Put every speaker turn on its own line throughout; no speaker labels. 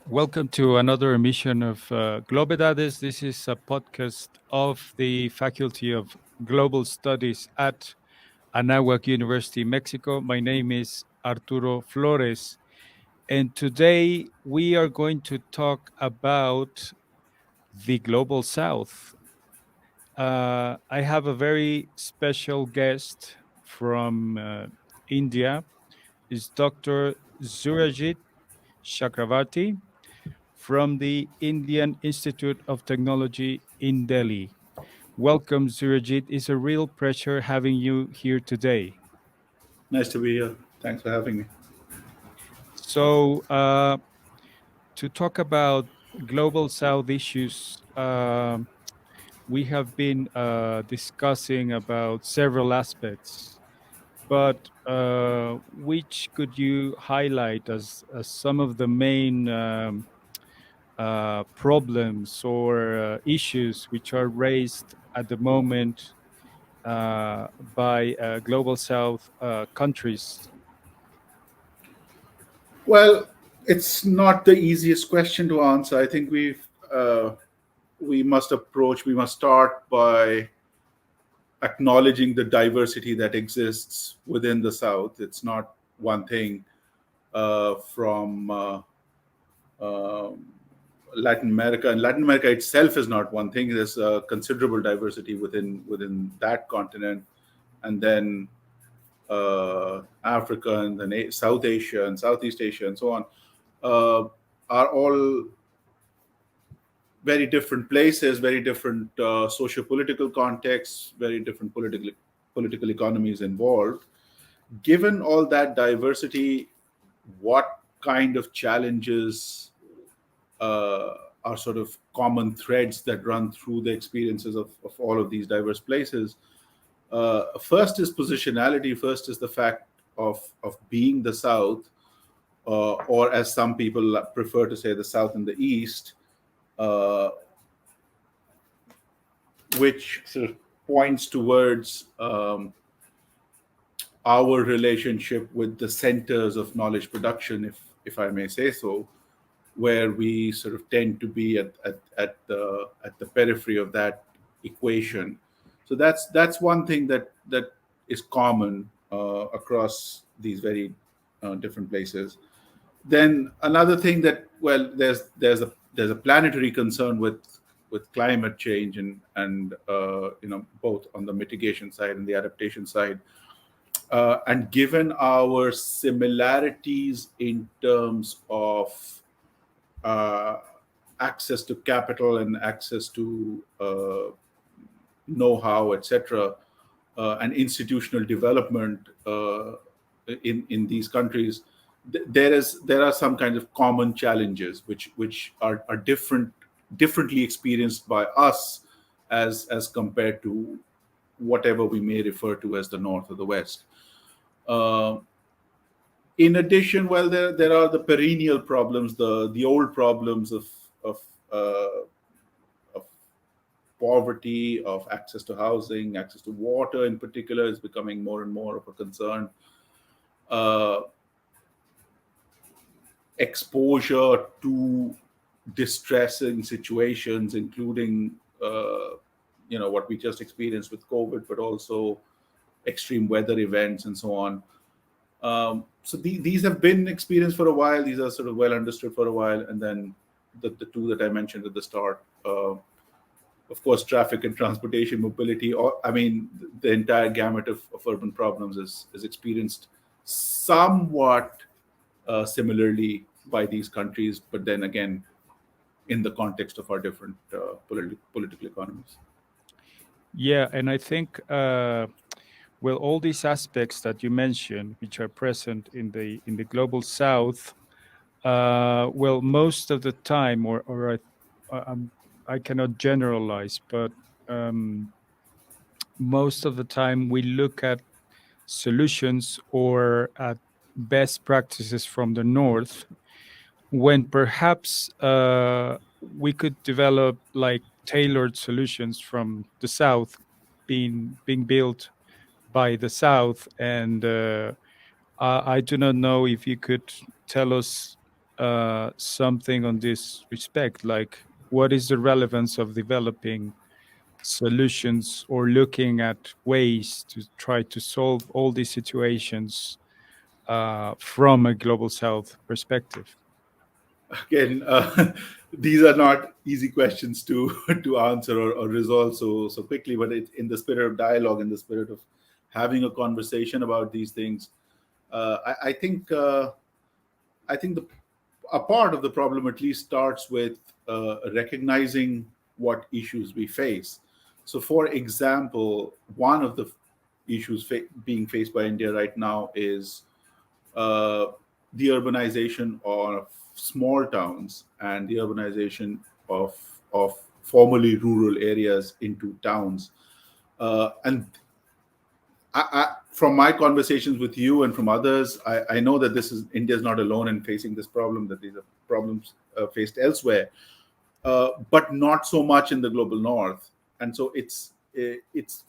Welcome to another emission of GLOBEDADES. This is a podcast of the Faculty of Global Studies at Anáhuac University, Mexico. My name is Arturo Flores, and today we are going to talk about the Global South. I have a very special guest from India. Is Dr. Surajit Chakravarty from the Indian Institute of Technology in Delhi. Welcome, Surajit. It's a real pleasure having you here today.
Nice to be here. Thanks for having me.
So, to talk about global South issues, we have been discussing about several aspects, but which could you highlight as some of the main problems or issues which are raised at the moment by global South countries?
Well, it's not the easiest question to answer. I think we must start by acknowledging the diversity that exists within the South. It's not one thing from Latin America, and Latin America itself is not one thing. There's a considerable diversity within that continent, and then Africa, and then South Asia and Southeast Asia and so on, are all very different places, very different socio-political contexts, very different political economies involved. Given all that diversity, what kind of challenges are sort of common threads that run through the experiences of all of these diverse places? First is positionality. First is the fact of being the South, or as some people prefer to say, the South and the East, which sort of points towards our relationship with the centers of knowledge production, if I may say so, where we sort of tend to be at the periphery of that equation. So that's one thing that is common across these very different places. Then another thing that, well, there's a planetary concern with climate change, and both on the mitigation side and the adaptation side. And given our similarities in terms of access to capital and access to know-how, etc., and institutional development in these countries, there are some kind of common challenges which are differently experienced by us as compared to whatever we may refer to as the North or the West. In addition, well, there are the perennial problems, the old problems of of poverty, of access to housing, access to water in particular is becoming more and more of a concern. Uh, Exposure to distressing situations, including what we just experienced with COVID, but also extreme weather events and so on. So these have been experienced for a while. These are sort of well understood for a while. And then the two that I mentioned at the start, of course, traffic and transportation, mobility, or I mean, the entire gamut of urban problems is experienced somewhat similarly by these countries, but then again, in the context of our different political economies.
Yeah, and I think well, all these aspects that you mentioned, which are present in the global South, well, most of the time, I cannot generalize, but most of the time we look at solutions or at best practices from the North, when perhaps we could develop like tailored solutions from the South, being built by the South. And I do not know if you could tell us something on this respect, like what is the relevance of developing solutions or looking at ways to try to solve all these situations from a global south perspective?
Again, these are not easy questions to to answer or resolve so quickly, but it's in the spirit of dialogue, in the spirit of having a conversation about these things. I think the a part of the problem at least starts with recognizing what issues we face. So, for example, one of the issues being faced by India right now is uh, the urbanization of small towns and the urbanization of formerly rural areas into towns. And from my conversations with you and from others, I know that this is India is not alone in facing this problem. That these are problems faced elsewhere, but not so much in the global north. And so it's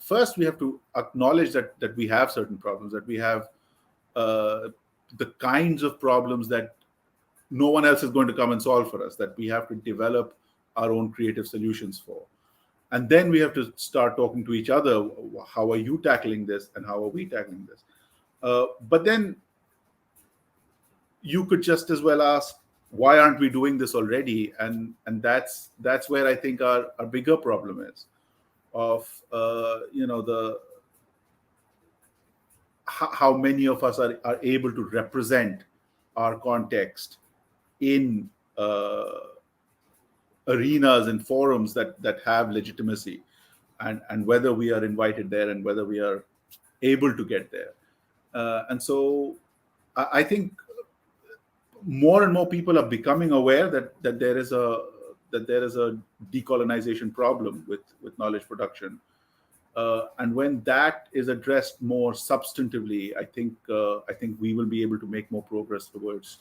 first we have to acknowledge that we have certain problems, that we have uh, the kinds of problems that no one else is going to come and solve for us, that we have to develop our own creative solutions for. And then we have to start talking to each other. How are you tackling this, and how are we tackling this? But then you could just as well ask, why aren't we doing this already? And that's where I think our bigger problem is, of the how many of us are able to represent our context in arenas and forums that have legitimacy, and whether we are invited there and whether we are able to get there. And so I think more and more people are becoming aware that there is a decolonization problem with knowledge production. And when that is addressed more substantively, I think we will be able to make more progress towards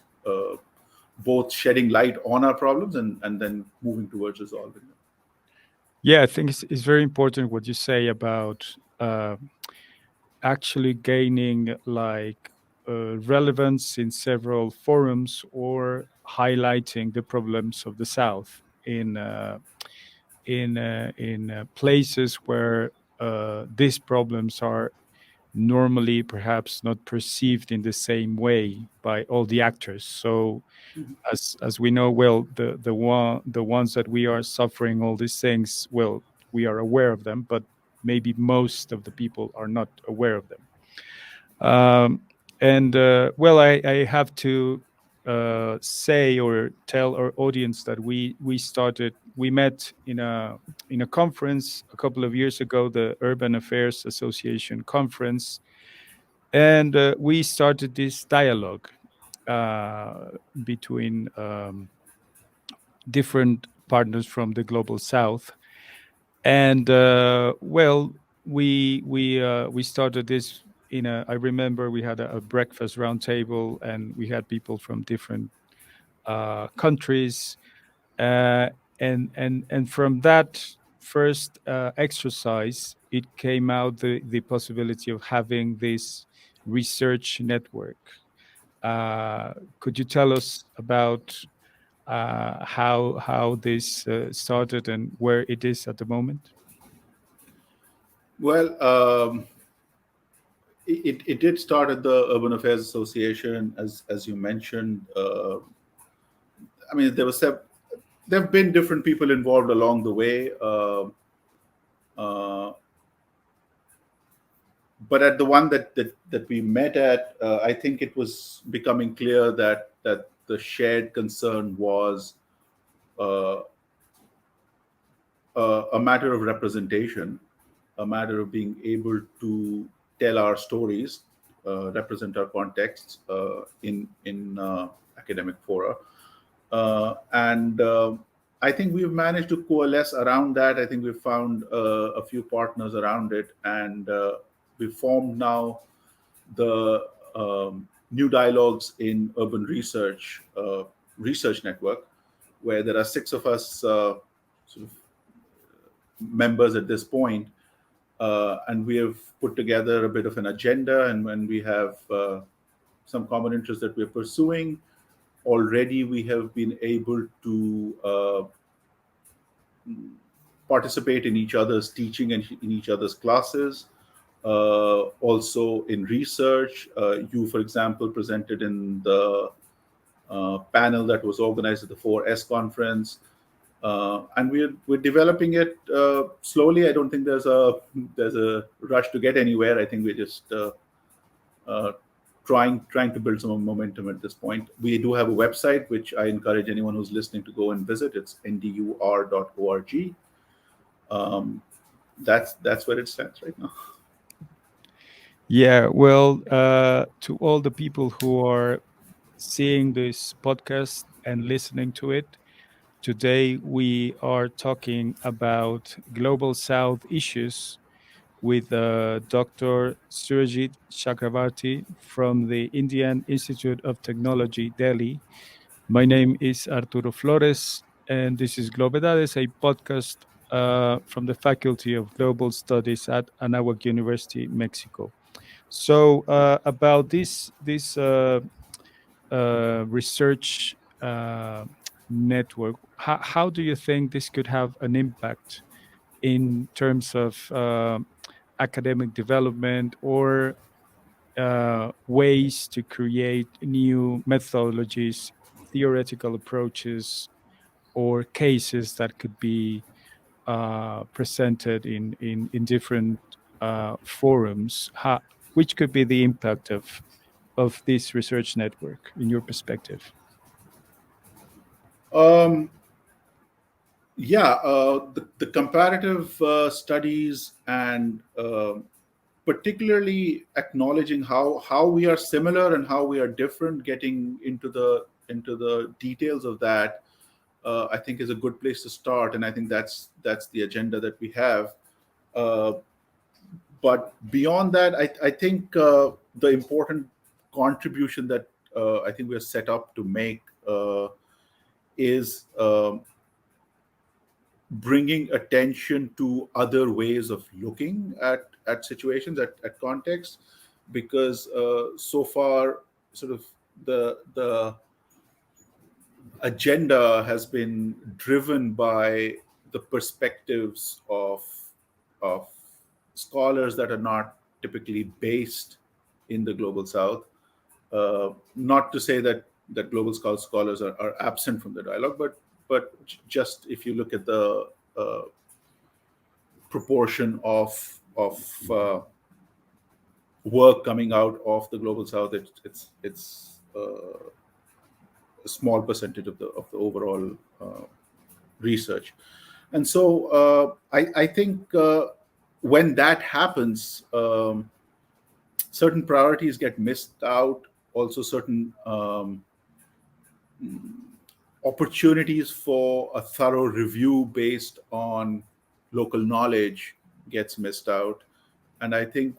both shedding light on our problems and then moving towards resolving them.
Yeah, I think it's very important what you say about actually gaining like relevance in several forums or highlighting the problems of the South in places where these problems are normally perhaps not perceived in the same way by all the actors. So as we know, well, the ones that we are suffering all these things, well, we are aware of them, but maybe most of the people are not aware of them. And well, I have to say or tell our audience that we met in a conference a couple of years ago, the Urban Affairs Association conference, and we started this dialogue between different partners from the global South, and well, we started this in a. I remember we had a breakfast roundtable, and we had people from different countries, uh, and from that first exercise, it came out the possibility of having this research network. Could you tell us about how this started and where it is at the moment?
Well, it did start at the Urban Affairs Association, as you mentioned. I mean, there have been different people involved along the way, uh, but at the one that we met at, I think it was becoming clear that the shared concern was uh, a matter of representation, a matter of being able to tell our stories, represent our contexts in academic fora, and I think we've managed to coalesce around that. I think we've found a few partners around it, and we've formed now the New Dialogues in Urban Research Network, where there are 6 of us sort of members at this point, and we have put together a bit of an agenda, and when we have some common interests that we're pursuing, already we have been able to participate in each other's teaching and in each other's classes. Also in research, you, for example, presented in the panel that was organized at the 4S conference. And we're developing it slowly. I don't think there's a rush to get anywhere. I think we're just trying to build some momentum at this point. We do have a website, which I encourage anyone who's listening to go and visit. It's ndur.org. That's where it stands right now.
Yeah, well, to all the people who are seeing this podcast and listening to it, today we are talking about Global South issues with Dr. Surajit Chakravarty from the Indian Institute of Technology, Delhi. My name is Arturo Flores, and this is GLOBEDADES, a podcast from the Faculty of Global Studies at Anáhuac University, Mexico. So about this research network, how do you think this could have an impact in terms of academic development or ways to create new methodologies, theoretical approaches, or cases that could be presented in different forums? Which could be the impact of this research network in your perspective?
The comparative studies and particularly acknowledging how we are similar and how we are different, getting into the details of that, I think is a good place to start, and I think that's the agenda that we have. But beyond that, I think the important contribution that I think we are set up to make is bringing attention to other ways of looking at situations, at context, because so far, sort of the agenda has been driven by the perspectives of scholars that are not typically based in the global south. Not to say that global scholars are absent from the dialogue, but just if you look at the proportion of work coming out of the global south, it's a small percentage of the overall research. And so I think when that happens, certain priorities get missed out. Also, certain opportunities for a thorough review based on local knowledge gets missed out. And I think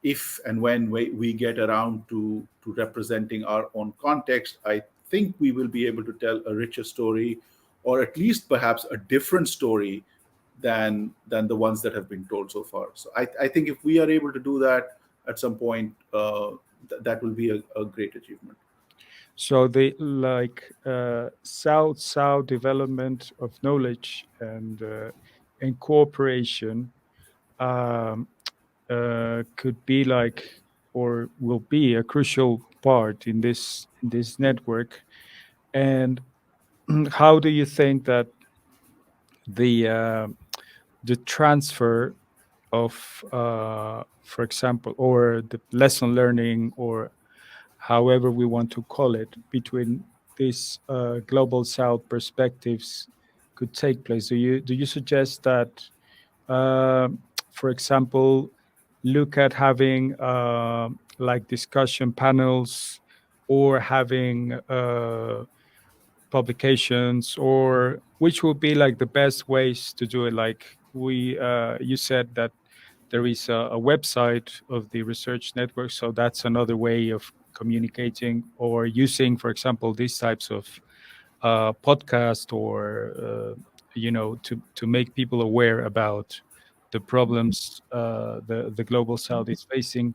if and when we get around to representing our own context, I think we will be able to tell a richer story, or at least perhaps a different story than the ones that have been told so far. So I think if we are able to do that at some point, that will be a great achievement.
So the South development of knowledge and cooperation could be or will be a crucial part in this network. And how do you think that the transfer of, for example, or the lesson learning, or however we want to call it, between these global South perspectives could take place? Do you suggest that, for example, look at having discussion panels, or having publications, or which would be the best ways to do it? You said that there is a website of the research network, so that's another way of communicating, or using, for example, these types of podcast, or to make people aware about the problems the global south is facing.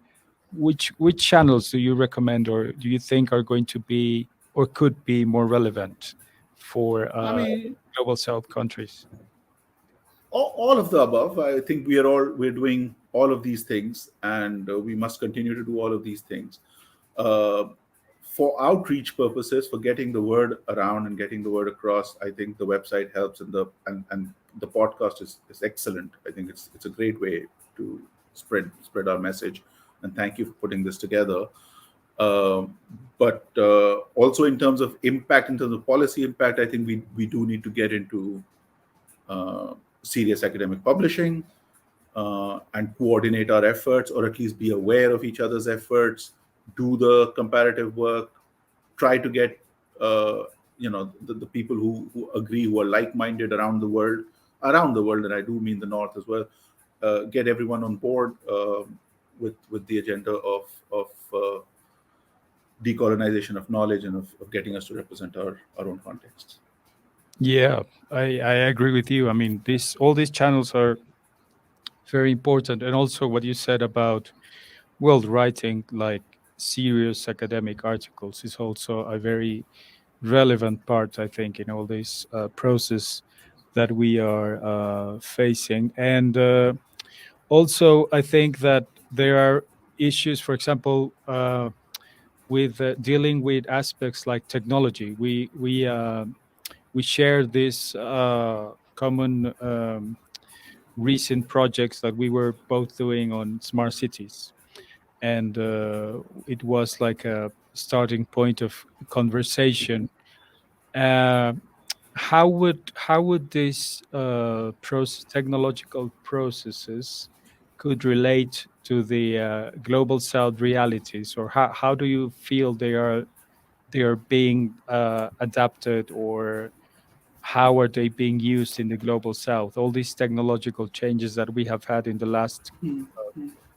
Which channels do you recommend, or do you think are going to be, or could be more relevant for
I mean,
global South countries?
all of the above. I think we're doing all of these things, and we must continue to do all of these things. Uh, for outreach purposes, for getting the word around and getting the word across, I think the website helps, and the podcast is excellent. I think it's a great way to spread our message. And thank you for putting this together. But also in terms of impact, in terms of policy impact, I think we do need to get into serious academic publishing, and coordinate our efforts, or at least be aware of each other's efforts, do the comparative work, try to get the people who agree, who are like-minded around the world, and I do mean the North as well, get everyone on board with the agenda of decolonization of knowledge, and of getting us to represent our own contexts.
Yeah, I agree with you. I mean, all these channels are very important, and also what you said about writing like serious academic articles is also a very relevant part, I think, in all this process that we are facing. And also, I think that there are issues, for example, with dealing with aspects like technology. We share this common recent projects that we were both doing on smart cities, and it was like a starting point of conversation. Uh, how would these technological processes could relate to the global South realities, or how do you feel they are being adapted, or how are they being used in the global South? All these technological changes that we have had in the last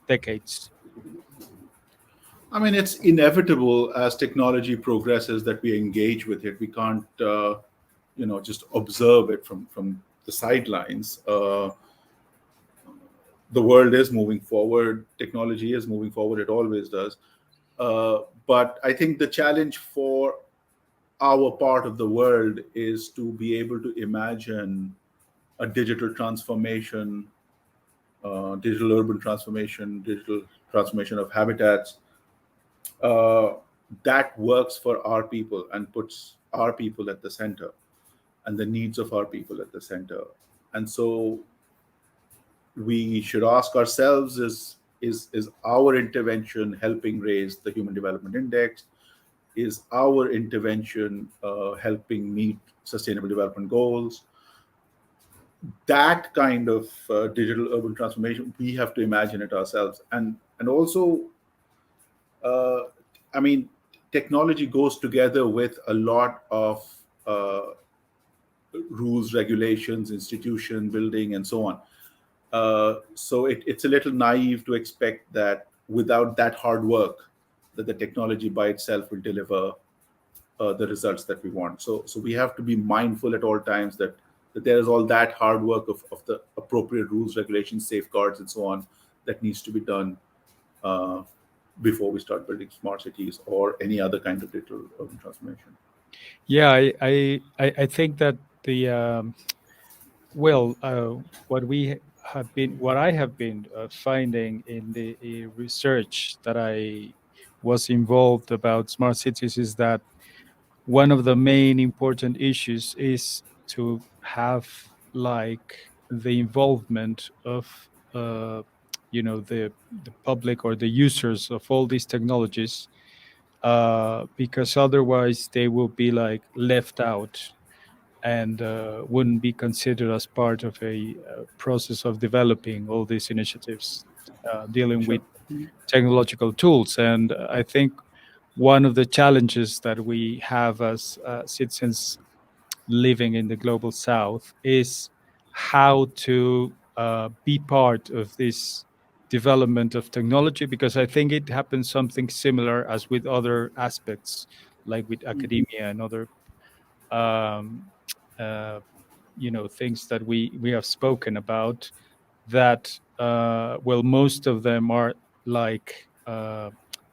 decades.
I mean, it's inevitable as technology progresses that we engage with it. We can't, just observe it from the sidelines. The world is moving forward. Technology is moving forward. It always does. But I think the challenge for our part of the world is to be able to imagine a digital transformation, digital urban transformation, digital transformation of habitats, uh, that works for our people and puts our people at the center, and the needs of our people at the center. And so we should ask ourselves, is our intervention helping raise the Human Development Index? Is our intervention helping meet sustainable development goals? That kind of digital urban transformation, we have to imagine it ourselves. And also, uh, I mean, technology goes together with a lot of rules, regulations, institution building, and so on. So it's a little naive to expect that without that hard work, that the technology by itself will deliver the results that we want. So we have to be mindful at all times that there is all that hard work of the appropriate rules, regulations, safeguards, and so on that needs to be done uh, before we start building smart cities or any other kind of digital urban transformation.
Yeah, I think that the well, what I have been finding in the research that I was involved about smart cities is that one of the main important issues is to have like the involvement of the public or the users of all these technologies, because otherwise they will be like left out and wouldn't be considered as part of a process of developing all these initiatives dealing
Sure.
with technological tools. And I think one of the challenges that we have as citizens living in the global South is how to be part of this development of technology, because I think it happens something similar as with other aspects, like with
Mhm.
academia and other um, uh, things that we have spoken about, that most of them are like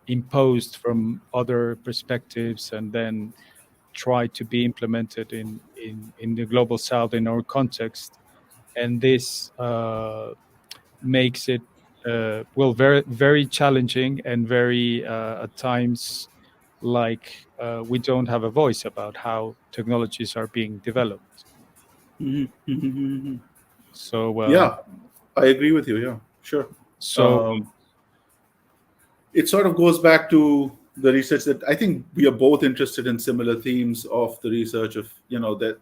imposed from other perspectives, and then try to be implemented in the global south in our context, and this makes it well very very challenging and very at times like we don't have a voice about how technologies are being developed. So
Yeah, I agree with you. Yeah, sure.
so
Um, it sort of goes back to the research that I think we are both interested in similar themes of the research of, that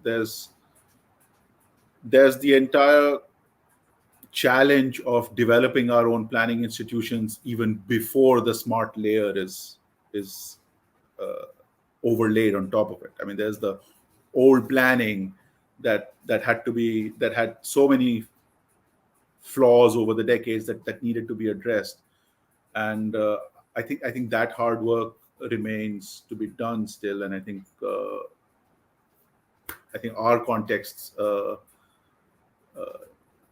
there's the entire challenge of developing our own planning institutions even before the smart layer is overlaid on top of it. I mean, there's the old planning that had so many flaws over the decades that needed to be addressed, and I think that hard work remains to be done still, and I think our contexts.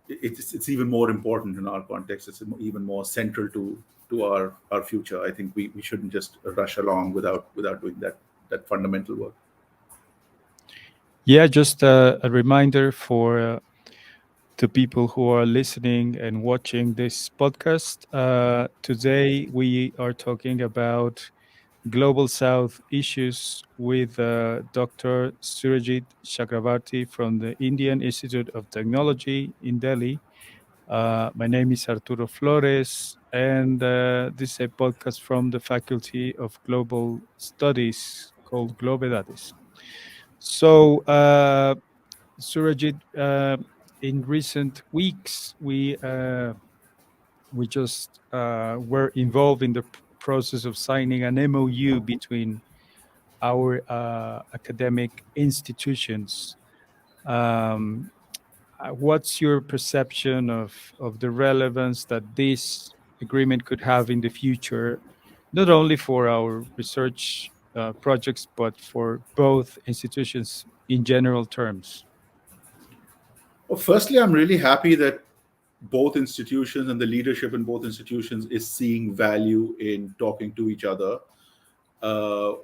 It's even more important in our context. It's even more central to our future. I think we shouldn't just rush along without doing that fundamental work.
yeah, just a reminder for the people who are listening and watching this podcast. Today we are talking about Global South issues with Dr. Surajit Chakravarty from the Indian Institute of Technology in Delhi. My name is Arturo Flores, and this is a podcast from the Faculty of Global Studies called GLOBEDADES. So, Surajit, in recent weeks, we just were involved in the process of signing an MOU between our academic institutions. Um, what's your perception of the relevance that this agreement could have in the future, not only for our research projects, but for both institutions in general terms?
Well, firstly, I'm really happy that both institutions and the leadership in both institutions is seeing value in talking to each other,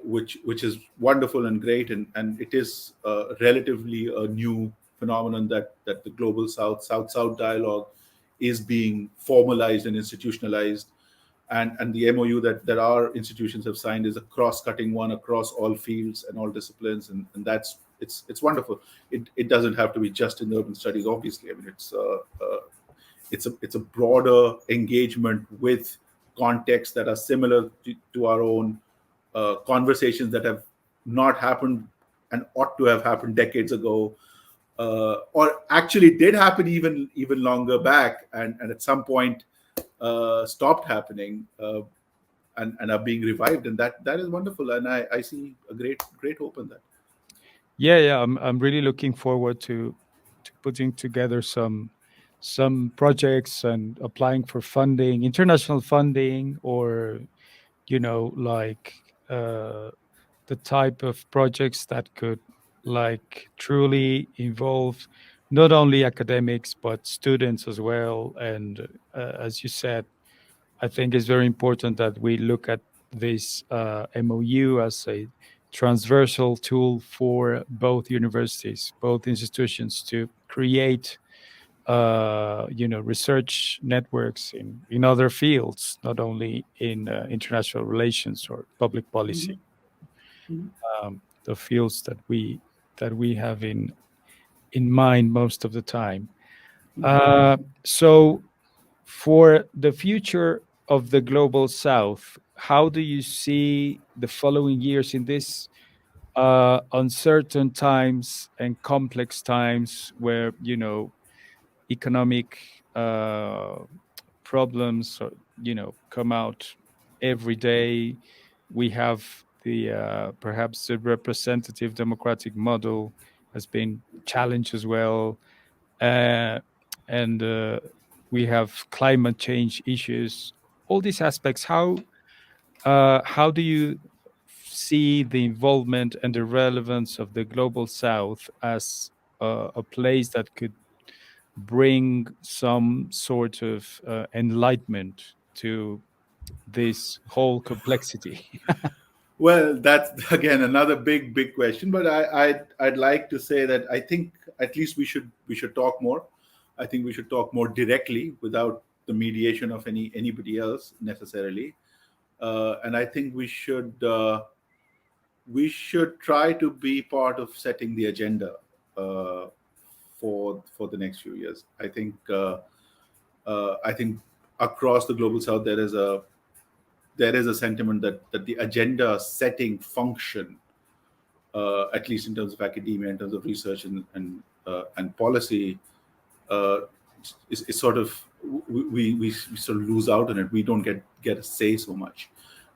which is wonderful and great, and it is relatively a new phenomenon that the global South dialogue is being formalized and institutionalized, and the MOU that our institutions have signed is a cross-cutting one across all fields and all disciplines, and that's it's wonderful. It doesn't have to be just in urban studies, obviously. I mean, it's a broader engagement with contexts that are similar to our own, conversations that have not happened and ought to have happened decades ago, or actually did happen even longer back, and at some point stopped happening, and are being revived, and that is wonderful, and I see a great hope in that.
Yeah, I'm really looking forward to putting together some projects and applying for funding, international funding, or like the type of projects that could like truly involve not only academics but students as well. And as you said, I think it's very important that we look at this MOU as a transversal tool for both universities, both institutions, to create research networks in other fields, not only in international relations or public policy, the fields that we have in mind most of the time. So for the future of the global south, how do you see the following years in this uncertain times and complex times where economic uh, problems come out every day? We have the perhaps the representative democratic model has been challenged as well, uh, and we have climate change issues. All these aspects. How do you see the involvement and the relevance of the global south as a place that could bring some sort of enlightenment to this whole complexity?
Well, that's again another big question. But I'd like to say that I think at least we should talk more. I think we should talk more directly without the mediation of anybody else necessarily. And I think we should try to be part of setting the agenda uh, for the next few years. I think across the global south there is a sentiment that the agenda setting function, at least in terms of academia, in terms of research and policy, uh, is sort of we sort of lose out on it. We don't get a say so much,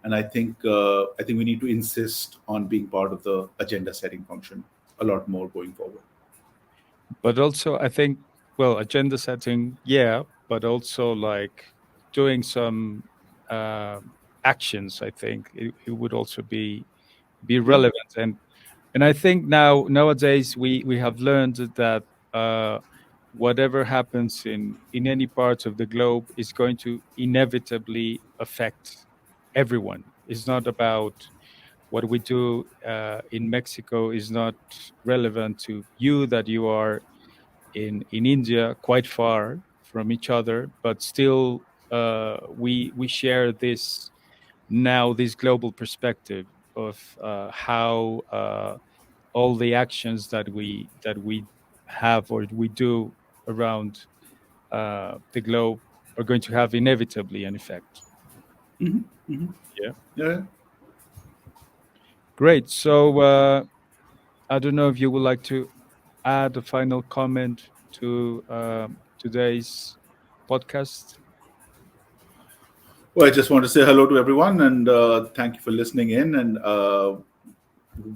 and I think we need to insist on being part of the agenda setting function a lot more going forward.
But also, I think, well, agenda setting, yeah, but also like doing some actions. I think it would also be
Yeah.
relevant, and I think nowadays we have learned that whatever happens in any part of the globe is going to inevitably affect everyone. It's not about what we do in Mexico is not relevant to you, that you are in India, quite far from each other, but still we share this global perspective of how all the actions that we have or we do around the globe are going to have inevitably an effect.
Hmm. Hmm.
Yeah,
Yeah.
great. So I don't know if you would like to add a final comment to today's podcast.
Well, I just want to say hello to everyone and thank you for listening in. And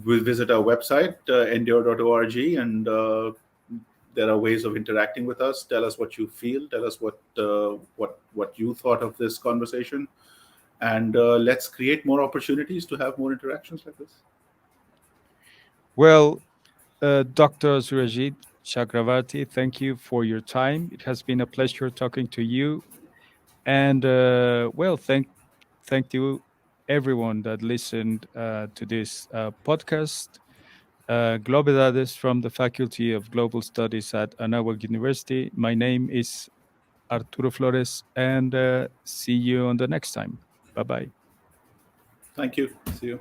we'll visit our website, endure.org, and there are ways of interacting with us. Tell us what you feel. Tell us what you thought of this conversation, and let's create more opportunities to have more interactions like this.
Well, Dr. Surajit Chakravarty, thank you for your time. It has been a pleasure talking to you. And well, thank you everyone that listened to this podcast. Globedades from the Faculty of Global Studies at Anáhuac University. My name is Arturo Flores, and see you on the next time. Bye bye.
Thank you. See you.